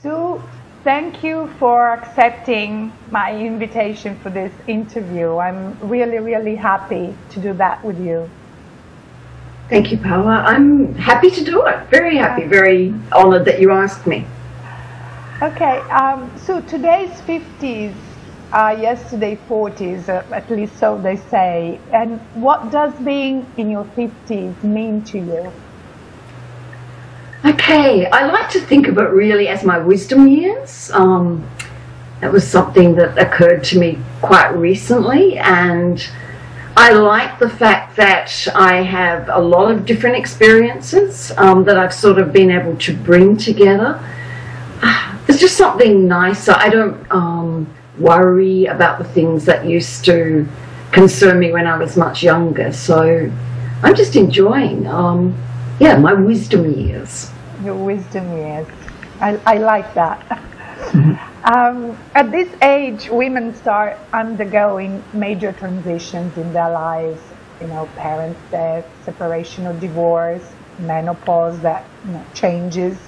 Sue, thank you for accepting my invitation for this interview. I'm really, really happy to do that with you. Thank you, Paula. I'm happy to do it. Very happy, very honored that you asked me. Okay, so today's 50s are yesterday 40s, at least so they say. And what does being in your 50s mean to you? Okay, I like to think of it really as my wisdom years. That was something that occurred to me quite recently, and I like the fact that I have a lot of different experiences that I've sort of been able to bring together. It's just something nicer. I don't worry about the things that used to concern me when I was much younger. So I'm just enjoying, yeah, my wisdom years. Your wisdom years. I like that. At this age, women start undergoing major transitions in their lives. You know, parents' death, separation or divorce, menopause that changes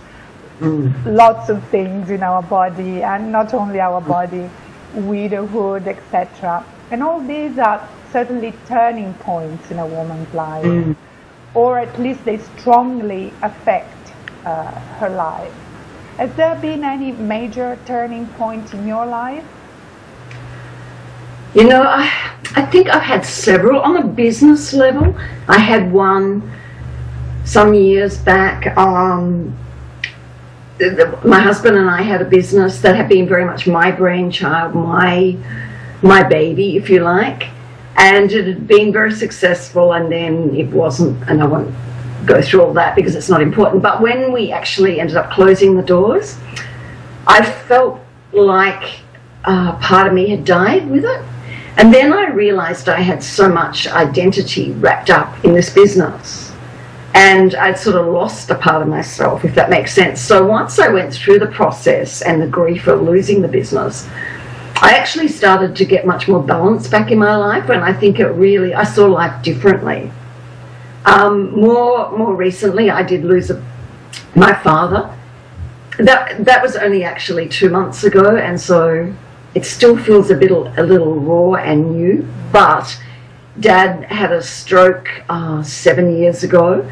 lots of things in our body, and not only our body, widowhood, etc. And all these are certainly turning points in a woman's life, or at least they strongly affect her life. Has there been any major turning point in your life? You know, I think I've had several on a business level. I had one some years back. My husband and I had a business that had been very much my brainchild, my baby, if you like, and it had been very successful, and then it wasn't, and I won't go through all that because it's not important. But when we actually ended up closing the doors, I felt like part of me had died with it. And then I realized I had so much identity wrapped up in this business, and I'd sort of lost a part of myself, if that makes sense. So once I went through the process and the grief of losing the business, I actually started to get much more balance back in my life, and I think I saw life differently. More recently, I did lose my father. That was only actually 2 months ago, and so it still feels a little raw and new. But Dad had a stroke 7 years ago,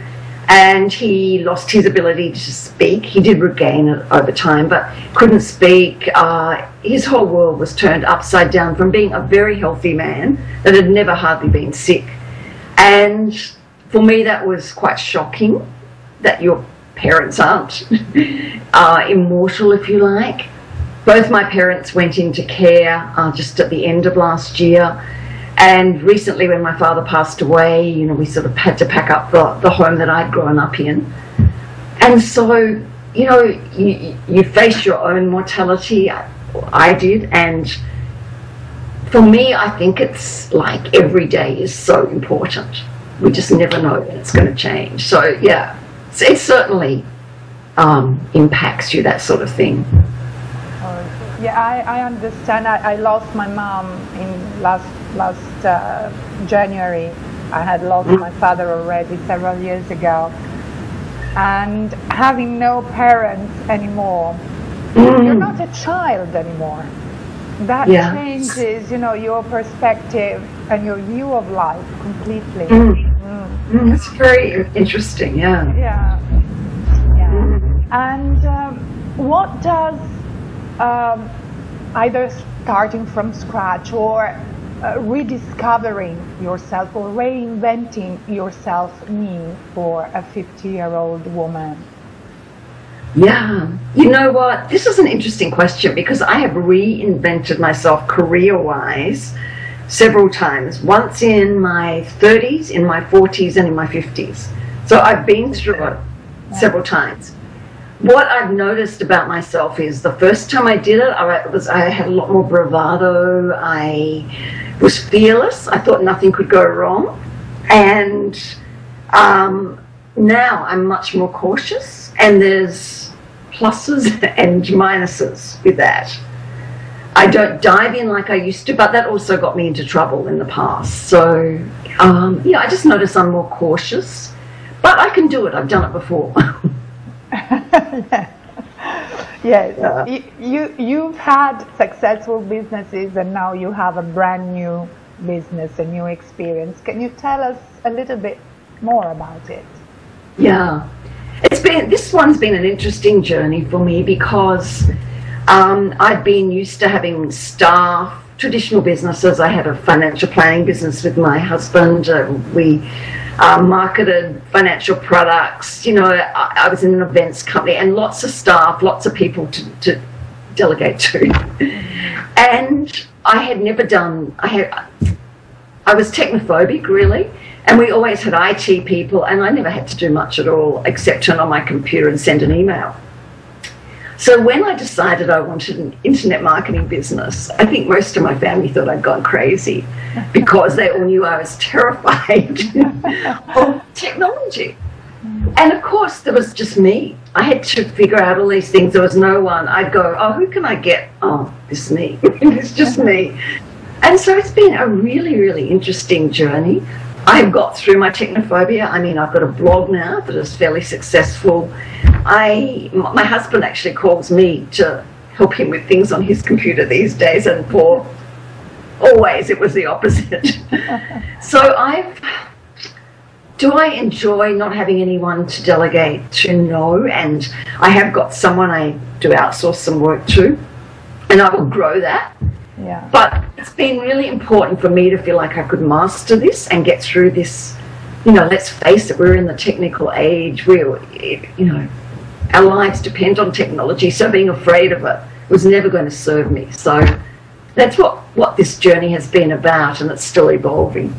and he lost his ability to speak. He did regain it over time, but couldn't speak. His whole world was turned upside down from being a very healthy man that had never hardly been sick. And for me, that was quite shocking, that your parents aren't immortal, if you like. Both my parents went into care just at the end of last year. And recently, when my father passed away, you know, we sort of had to pack up the home that I'd grown up in. And so, you know, you face your own mortality. I did. And for me, I think it's like every day is so important. We just never know when it's going to change. So, yeah, it certainly impacts you, that sort of thing. Yeah, I understand. I lost my mom in last January. I had lost my father already several years ago. And having no parents anymore, you're not a child anymore. That changes, you know, your perspective and your view of life completely. That's very interesting, yeah. And what does either starting from scratch or rediscovering yourself or reinventing yourself mean for a 50-year-old woman? Yeah, you know what? This is an interesting question because I have reinvented myself career-wise several times. Once in my 30s, in my 40s, and in my 50s. So I've been through it several times. What I've noticed about myself is the first time I did it, I had a lot more bravado. I was fearless. I thought nothing could go wrong. And now I'm much more cautious, and there's pluses and minuses with that. I don't dive in like I used to, but that also got me into trouble in the past. So, yeah, I just notice I'm more cautious, but I can do it. I've done it before. Yes, you've had successful businesses and now you have a brand new business, a new experience. Can you tell us a little bit more about it? Yeah, this one's been an interesting journey for me because I've been used to having staff, traditional businesses. I had a financial planning business with my husband. We marketed financial products. You know, I was in an events company and lots of staff, lots of people to delegate to. And I had never done, I was technophobic really, and we always had IT people and I never had to do much at all except turn on my computer and send an email. So when I decided I wanted an internet marketing business, I think most of my family thought I'd gone crazy because they all knew I was terrified of technology. And of course, there was just me. I had to figure out all these things. There was no one. I'd go, oh, who can I get? Oh, it's me. It's just me. And so it's been a really, really interesting journey. I've got through my technophobia. I mean, I've got a blog now that is fairly successful. My husband actually calls me to help him with things on his computer these days, and for always it was the opposite. So do I enjoy not having anyone to delegate to? No, and I have got someone I do outsource some work to, and I will grow that. Yeah. But it's been really important for me to feel like I could master this and get through this. You know, let's face it, we're in the technical age. Our lives depend on technology, so being afraid of it was never going to serve me. So that's what this journey has been about, and it's still evolving.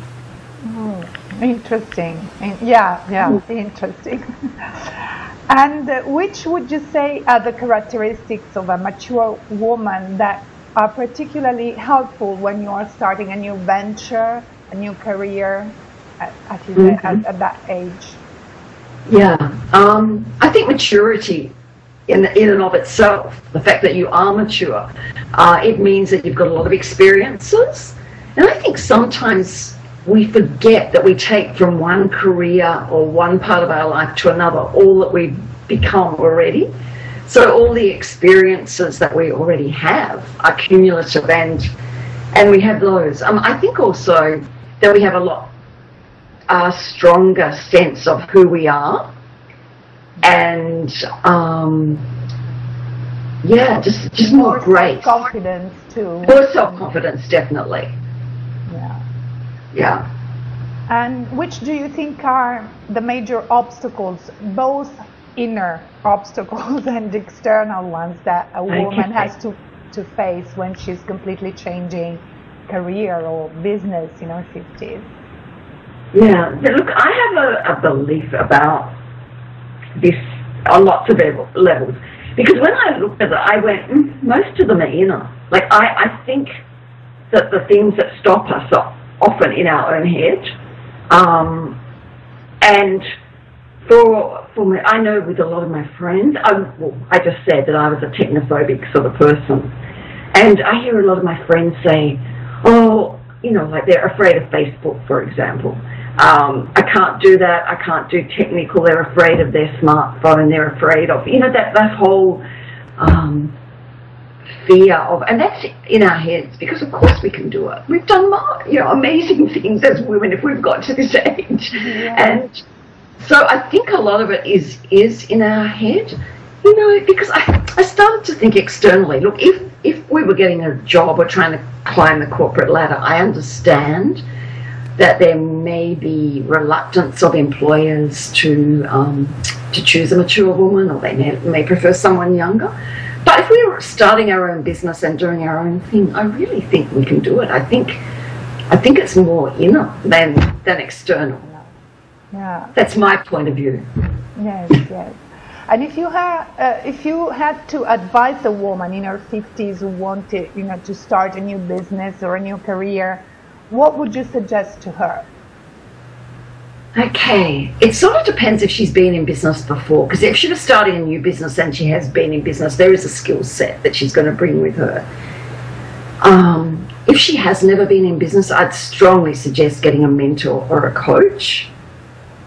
Interesting. Interesting. And which would you say are the characteristics of a mature woman that are particularly helpful when you are starting a new venture, a new career at that age? Yeah, I think maturity in and of itself, the fact that you are mature, it means that you've got a lot of experiences. And I think sometimes we forget that we take from one career or one part of our life to another all that we've become already. So all the experiences that we already have are cumulative, and we have those. I think also that we have a stronger sense of who we are, and just more grace. Confidence too. More self-confidence, definitely. Yeah. And which do you think are the major obstacles, both inner obstacles and external ones, that a woman has to face when she's completely changing career or business in her 50s? Yeah, look, I have a belief about this on lots of levels, because when I looked at it, I went, most of them are inner. Like, I think that the things that stop us are often in our own head. And for me, I know with a lot of my friends, I just said that I was a technophobic sort of person. And I hear a lot of my friends say, oh, like they're afraid of Facebook, for example. I can't do that. I can't do technical. They're afraid of their smartphone. They're afraid of, that whole fear of, and that's in our heads, because of course we can do it. We've done amazing things as women if we've got to this age. Yeah. And so I think a lot of it is in our head, because I started to think externally. Look, if we were getting a job or trying to climb the corporate ladder, I understand that there may be reluctance of employers to choose a mature woman, or they may prefer someone younger. But if we were starting our own business and doing our own thing, I really think we can do it. I think it's more inner than external. Yeah. That's my point of view. Yes. And if you had to advise a woman in her 50s who wanted, to start a new business or a new career, what would you suggest to her? Okay, it sort of depends if she's been in business before, because if she was starting a new business and she has been in business, there is a skill set that she's going to bring with her. If she has never been in business, I'd strongly suggest getting a mentor or a coach,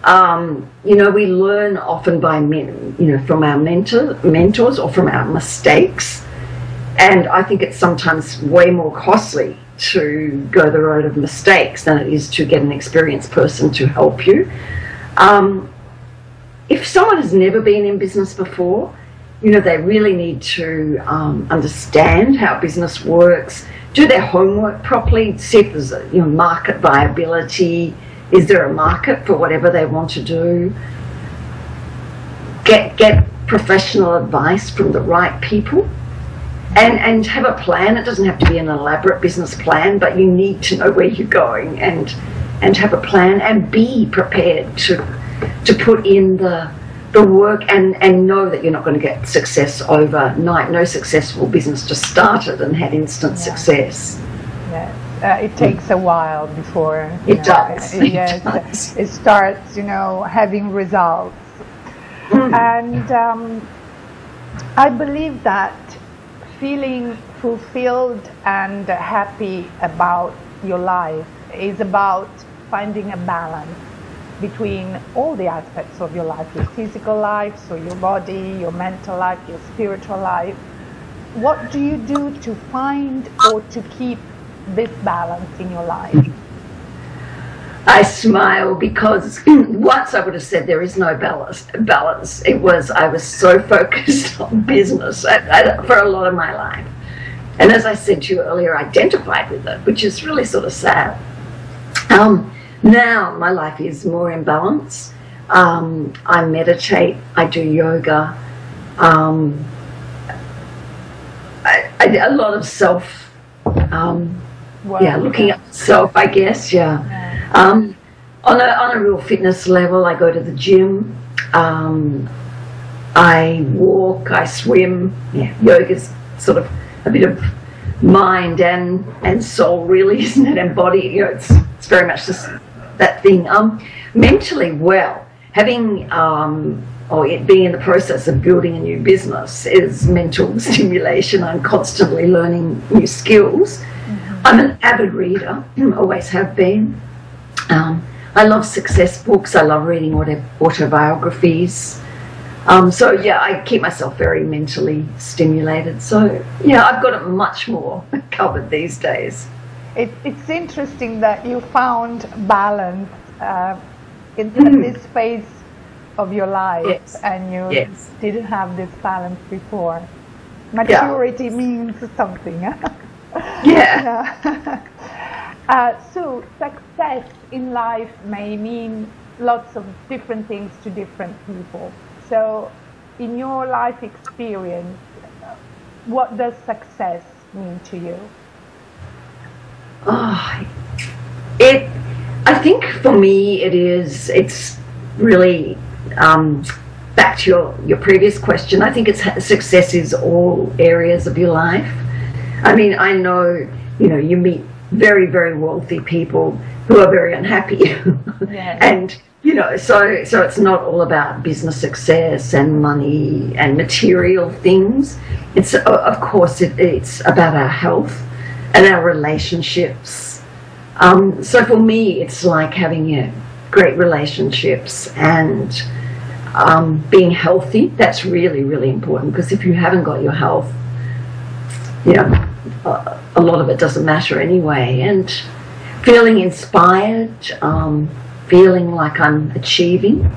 You know, we learn often by from our mentors or from our mistakes. And I think it's sometimes way more costly to go the road of mistakes than it is to get an experienced person to help you. If someone has never been in business before, you know, they really need to understand how business works, do their homework properly, see if there's a market viability. Is there a market for whatever they want to do? Get professional advice from the right people, and have a plan. It doesn't have to be an elaborate business plan, but you need to know where you're going and have a plan and be prepared to put in the work and know that you're not going to get success overnight. No successful business just started and had instant success. Yes. It takes a while before it does. It starts, having results. And I believe that feeling fulfilled and happy about your life is about finding a balance between all the aspects of your life, your physical life, so your body, your mental life, your spiritual life. What do you do to find or to keep this balance in your life? I smile because once I would have said there is no balance. I was so focused on business for a lot of my life. And as I said to you earlier, I identified with it, which is really sort of sad. Now my life is more in balance. I meditate, I do yoga, a lot of self, looking at self, I guess, on a real fitness level, I go to the gym, I walk, I swim. Yoga's sort of a bit of mind and soul, really, isn't it? And body, it's very much just that thing. Mentally, well, having being in the process of building a new business is mental stimulation. I'm constantly learning new skills. Mm-hmm. I'm an avid reader, always have been. I love success books. I love reading autobiographies. I keep myself very mentally stimulated. So, I've got it much more covered these days. It's interesting that you found balance in this phase of your life, and you didn't have this balance before. Maturity means something. So success in life may mean lots of different things to different people. So in your life experience, what does success mean to you? I think for me it's really back to your previous question. I think success is all areas of your life. I mean, I know, you meet very, very wealthy people who are very unhappy. And, so it's not all about business success and money and material things. It's, of course, it's about our health and our relationships. So for me, it's like having great relationships and being healthy. That's really, really important, because if you haven't got your health, a lot of it doesn't matter anyway. And feeling inspired, feeling like I'm achieving,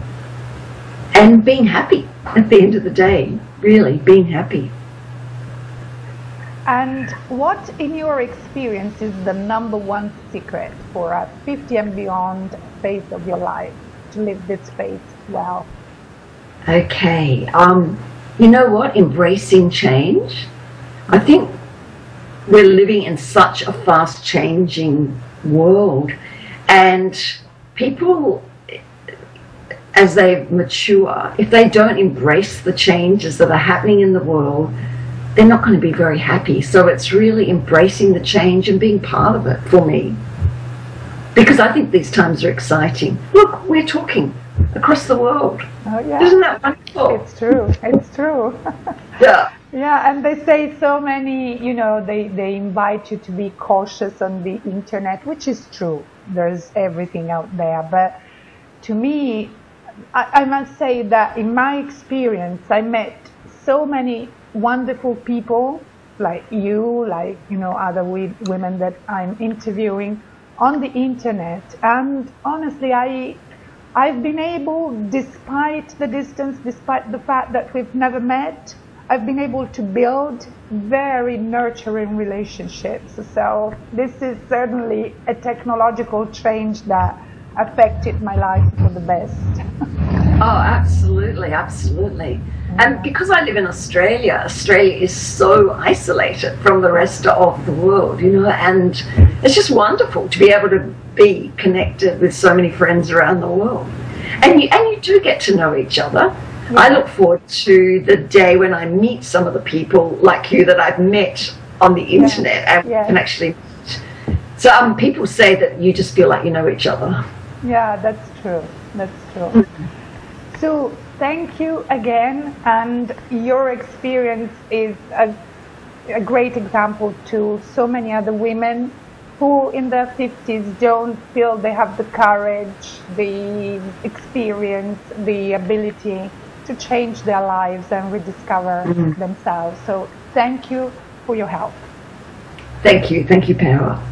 and being happy at the end of the day, really being happy. And what, in your experience, is the #1 secret for a 50 and beyond phase of your life to live this phase well? Okay, you know what? Embracing change. I think we're living in such a fast-changing world, and people, as they mature, if they don't embrace the changes that are happening in the world, they're not going to be very happy. So it's really embracing the change and being part of it for me, because I think these times are exciting. Look, we're talking across the world. Oh, yeah. Isn't that wonderful? It's true. It's true. Yeah. Yeah, and they say so many, they invite you to be cautious on the internet, which is true. There's everything out there. But to me, I must say that in my experience, I met so many wonderful people like you, like, you know, other women that I'm interviewing on the internet. And honestly, I've been able, despite the distance, despite the fact that we've never met, I've been able to build very nurturing relationships. So this is certainly a technological change that affected my life for the best. Oh, absolutely, absolutely. And because I live in Australia, Australia is so isolated from the rest of the world, you know, and it's just wonderful to be able to be connected with so many friends around the world. And you do get to know each other. Yeah. I look forward to the day when I meet some of the people like you that I've met on the internet and can actually meet. So people say that you just feel like you know each other. Yeah, that's true. That's true. So thank you again, and your experience is a great example to so many other women who in their 50s don't feel they have the courage, the experience, the ability to change their lives and rediscover themselves. So thank you for your help. Thank you, Pamela.